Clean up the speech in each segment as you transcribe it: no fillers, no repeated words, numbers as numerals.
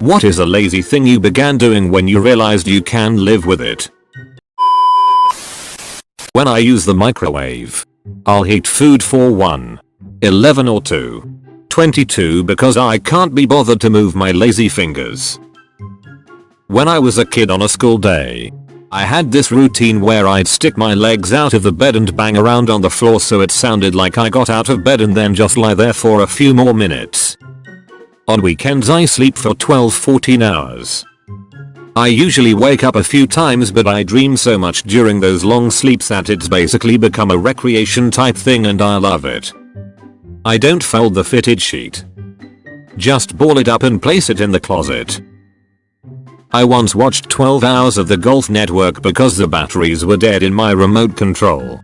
What is a lazy thing you began doing when you realized you can live with it? When I use the microwave. I'll heat food for 1, 11 or 2, 22 because I can't be bothered to move my lazy fingers. When I was a kid on a school day, I had this routine where I'd stick my legs out of the bed and bang around on the floor so it sounded like I got out of bed and then just lie there for a few more minutes. On weekends I sleep for 12-14 hours. I usually wake up a few times but I dream so much during those long sleeps that it's basically become a recreation type thing and I love it. I don't fold the fitted sheet. Just ball it up and place it in the closet. I once watched 12 hours of the Golf Network because the batteries were dead in my remote control.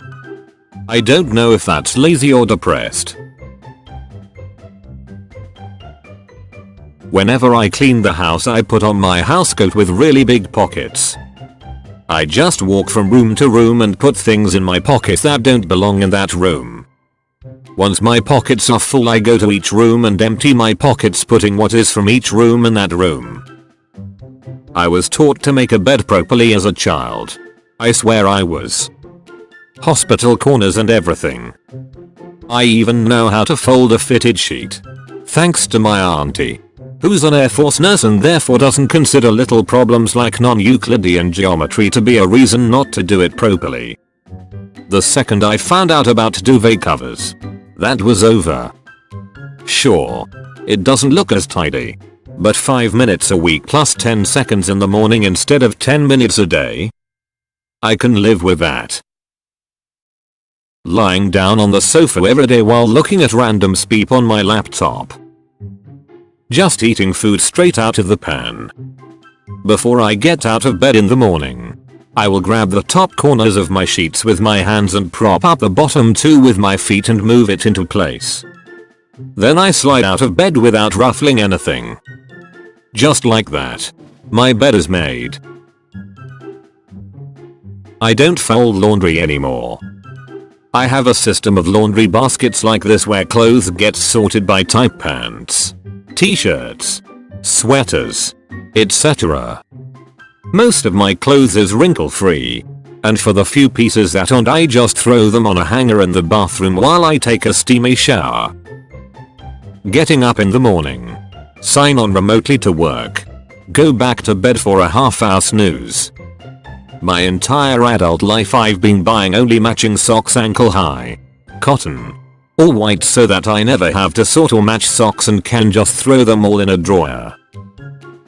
I don't know if that's lazy or depressed. Whenever I clean the house I put on my housecoat with really big pockets. I just walk from room to room and put things in my pockets that don't belong in that room. Once my pockets are full I go to each room and empty my pockets putting what is from each room in that room. I was taught to make a bed properly as a child. I swear I was. Hospital corners and everything. I even know how to fold a fitted sheet. Thanks to my auntie, who's an Air Force nurse and therefore doesn't consider little problems like non-Euclidean geometry to be a reason not to do it properly. The second I found out about duvet covers, that was over. Sure, it doesn't look as tidy, but 5 minutes a week plus 10 seconds in the morning instead of 10 minutes a day? I can live with that. Lying down on the sofa every day while looking at random speep on my laptop. Just eating food straight out of the pan. Before I get out of bed in the morning, I will grab the top corners of my sheets with my hands and prop up the bottom two with my feet and move it into place. Then I slide out of bed without ruffling anything. Just like that, my bed is made. I don't fold laundry anymore. I have a system of laundry baskets like this where clothes get sorted by type: pants, t-shirts, sweaters, etc. Most of my clothes is wrinkle free, and for the few pieces that aren't I just throw them on a hanger in the bathroom while I take a steamy shower. Getting up in the morning, sign on remotely to work, go back to bed for a half-hour snooze. My entire adult life I've been buying only matching socks ankle high, cotton, all white so that I never have to sort or match socks and can just throw them all in a drawer.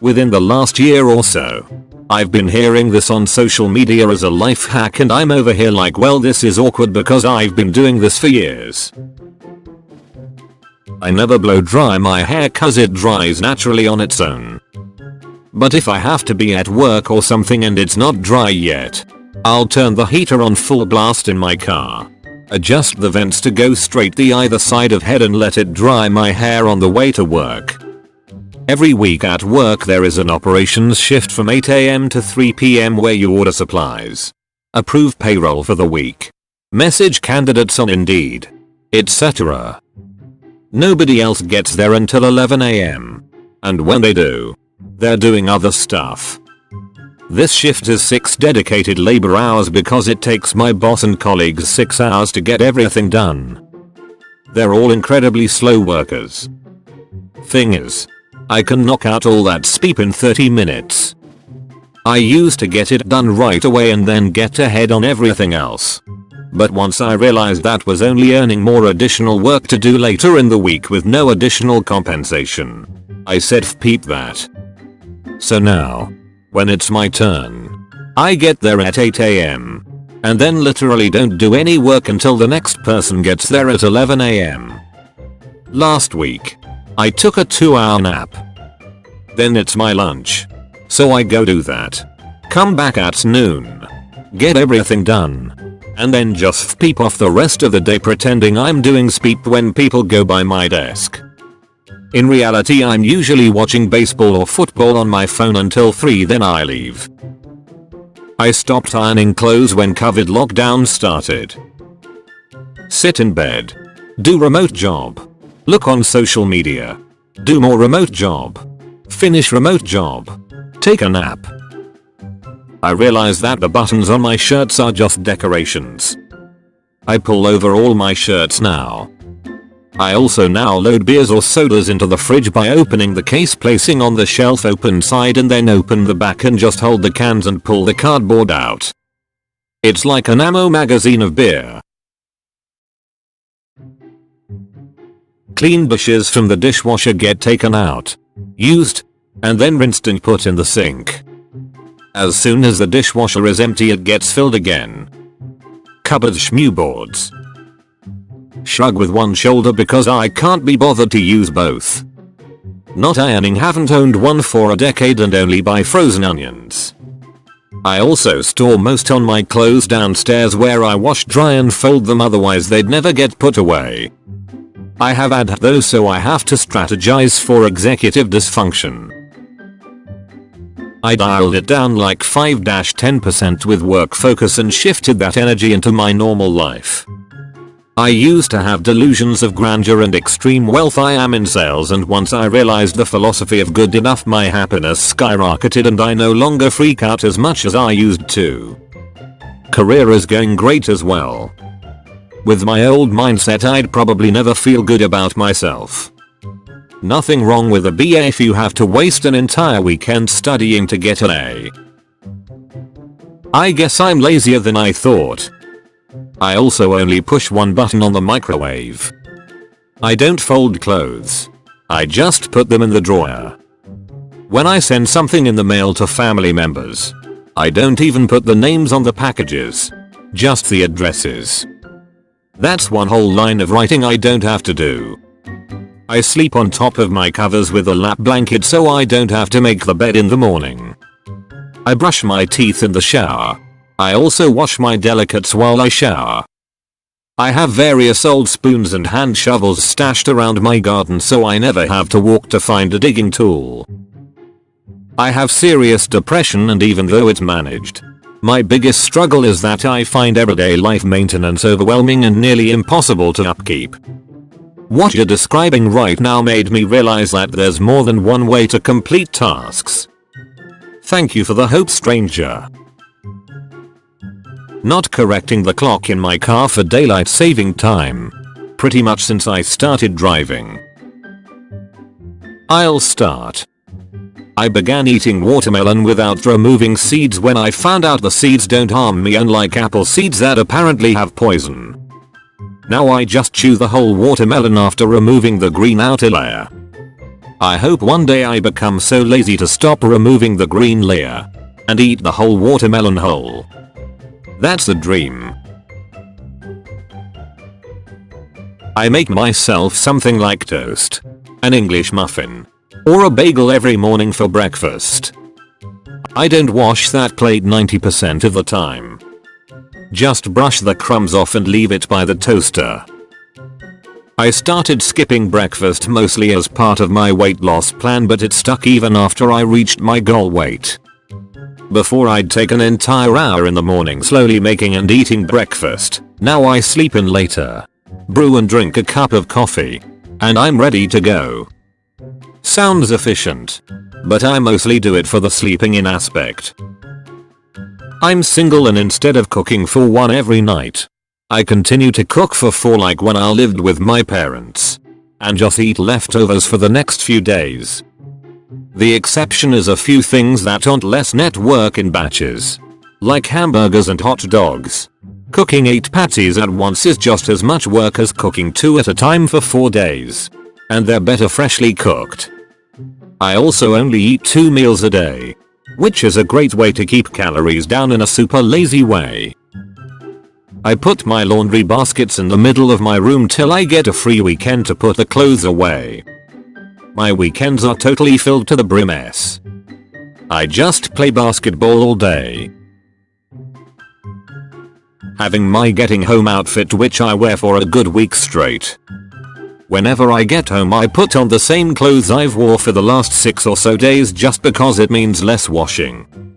Within the last year or so, I've been hearing this on social media as a life hack and I'm over here like, well, this is awkward because I've been doing this for years. I never blow dry my hair cause it dries naturally on its own. But if I have to be at work or something and it's not dry yet, I'll turn the heater on full blast in my car, adjust the vents to go straight the either side of head and let it dry my hair on the way to work. Every week at work there is an operations shift from 8 AM to 3 PM where you order supplies, approve payroll for the week, message candidates on Indeed, etc. Nobody else gets there until 11 AM. And when they do, they're doing other stuff. This shift is 6 dedicated labor hours because it takes my boss and colleagues 6 hours to get everything done. They're all incredibly slow workers. Thing is, I can knock out all that speep in 30 minutes. I used to get it done right away and then get ahead on everything else. But once I realized that was only earning more additional work to do later in the week with no additional compensation, I said "F*** that." So now, when it's my turn, I get there at 8 AM, and then literally don't do any work until the next person gets there at 11 AM. Last week, I took a 2-hour nap. Then it's my lunch, so I go do that, come back at noon, get everything done, and then just peep off the rest of the day pretending I'm doing speep when people go by my desk. In reality I'm usually watching baseball or football on my phone until 3, then I leave. I stopped ironing clothes when COVID lockdown started. Sit in bed. Do remote job. Look on social media. Do more remote job. Finish remote job. Take a nap. I realize that the buttons on my shirts are just decorations. I pull over all my shirts now. I also now load beers or sodas into the fridge by opening the case, placing on the shelf open side, and then open the back and just hold the cans and pull the cardboard out. It's like an ammo magazine of beer. Clean dishes from the dishwasher get taken out, used, and then rinsed and put in the sink. As soon as the dishwasher is empty, it gets filled again. Cupboard smoothboards. Shrug with one shoulder because I can't be bothered to use both. Not ironing, haven't owned one for a decade and only buy frozen onions. I also store most on my clothes downstairs where I wash, dry and fold them, otherwise they'd never get put away. I have had those, so I have to strategize for executive dysfunction. I dialed it down like 5-10% with work focus and shifted that energy into my normal life. I used to have delusions of grandeur and extreme wealth. I am in sales, and once I realized the philosophy of good enough, my happiness skyrocketed and I no longer freak out as much as I used to. Career is going great as well. With my old mindset, I'd probably never feel good about myself. Nothing wrong with a BA if you have to waste an entire weekend studying to get an A. I guess I'm lazier than I thought. I also only push one button on the microwave. I don't fold clothes. I just put them in the drawer. When I send something in the mail to family members, I don't even put the names on the packages, just the addresses. That's one whole line of writing I don't have to do. I sleep on top of my covers with a lap blanket so I don't have to make the bed in the morning. I brush my teeth in the shower. I also wash my delicates while I shower. I have various old spoons and hand shovels stashed around my garden so I never have to walk to find a digging tool. I have serious depression, and even though it's managed, my biggest struggle is that I find everyday life maintenance overwhelming and nearly impossible to upkeep. What you're describing right now made me realize that there's more than one way to complete tasks. Thank you for the hope, stranger. Not correcting the clock in my car for daylight saving time. Pretty much since I started driving. I'll start. I began eating watermelon without removing seeds when I found out the seeds don't harm me, unlike apple seeds that apparently have poison. Now I just chew the whole watermelon after removing the green outer layer. I hope one day I become so lazy to stop removing the green layer and eat the whole watermelon whole. That's the dream. I make myself something like toast, an English muffin, or a bagel every morning for breakfast. I don't wash that plate 90% of the time. Just brush the crumbs off and leave it by the toaster. I started skipping breakfast mostly as part of my weight loss plan, but it stuck even after I reached my goal weight. Before, I'd take an entire hour in the morning slowly making and eating breakfast. Now I sleep in later, brew and drink a cup of coffee, and I'm ready to go. Sounds efficient, but I mostly do it for the sleeping in aspect. I'm single, and instead of cooking for one every night, I continue to cook for four like when I lived with my parents, and just eat leftovers for the next few days. The exception is a few things that aren't less net work in batches, like hamburgers and hot dogs. Cooking 8 patties at once is just as much work as cooking 2 at a time for 4 days, and they're better freshly cooked. I also only eat 2 meals a day, which is a great way to keep calories down in a super lazy way. I put my laundry baskets in the middle of my room till I get a free weekend to put the clothes away. My weekends are totally filled to the brim. I just play basketball all day. Having my getting home outfit, which I wear for a good week straight. Whenever I get home, I put on the same clothes I've wore for the last 6 or so days just because it means less washing.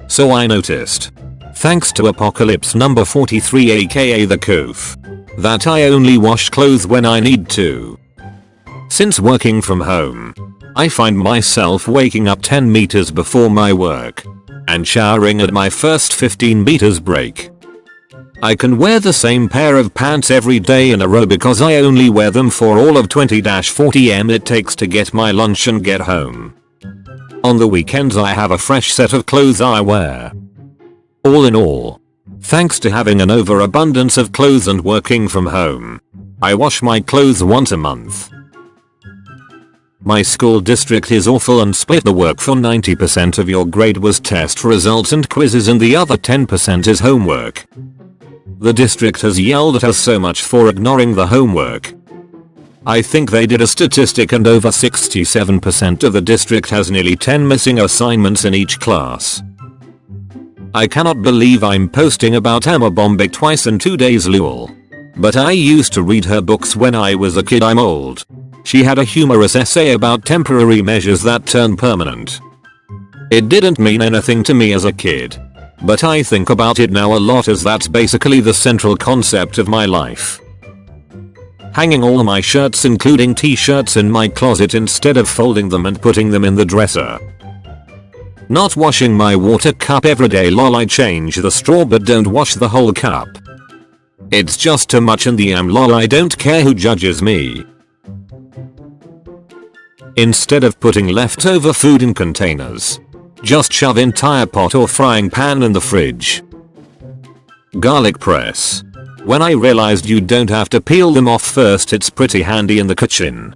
So I noticed, thanks to Apocalypse number 43 aka the Coof, that I only wash clothes when I need to. Since working from home, I find myself waking up 10 meters before my work and showering at my first 15 meters break. I can wear the same pair of pants every day in a row because I only wear them for all of 20-40 m it takes to get my lunch and get home. On the weekends I have a fresh set of clothes I wear. All in all, thanks to having an overabundance of clothes and working from home, I wash my clothes once a month. My school district is awful and split the work for 90% of your grade was test results and quizzes and the other 10% is homework. The district has yelled at us so much for ignoring the homework. I think they did a statistic and over 67% of the district has nearly 10 missing assignments in each class. I cannot believe I'm posting about Emma Bombic twice in 2 days lol. But I used to read her books when I was a kid. I'm old. She had a humorous essay about temporary measures that turn permanent. It didn't mean anything to me as a kid, but I think about it now a lot as that's basically the central concept of my life. Hanging all my shirts including t-shirts in my closet instead of folding them and putting them in the dresser. Not washing my water cup every day lol. I change the straw but don't wash the whole cup. It's just too much in the lol. I don't care who judges me. Instead of putting leftover food in containers, just shove entire pot or frying pan in the fridge. Garlic press. When I realized you don't have to peel them off first, it's pretty handy in the kitchen.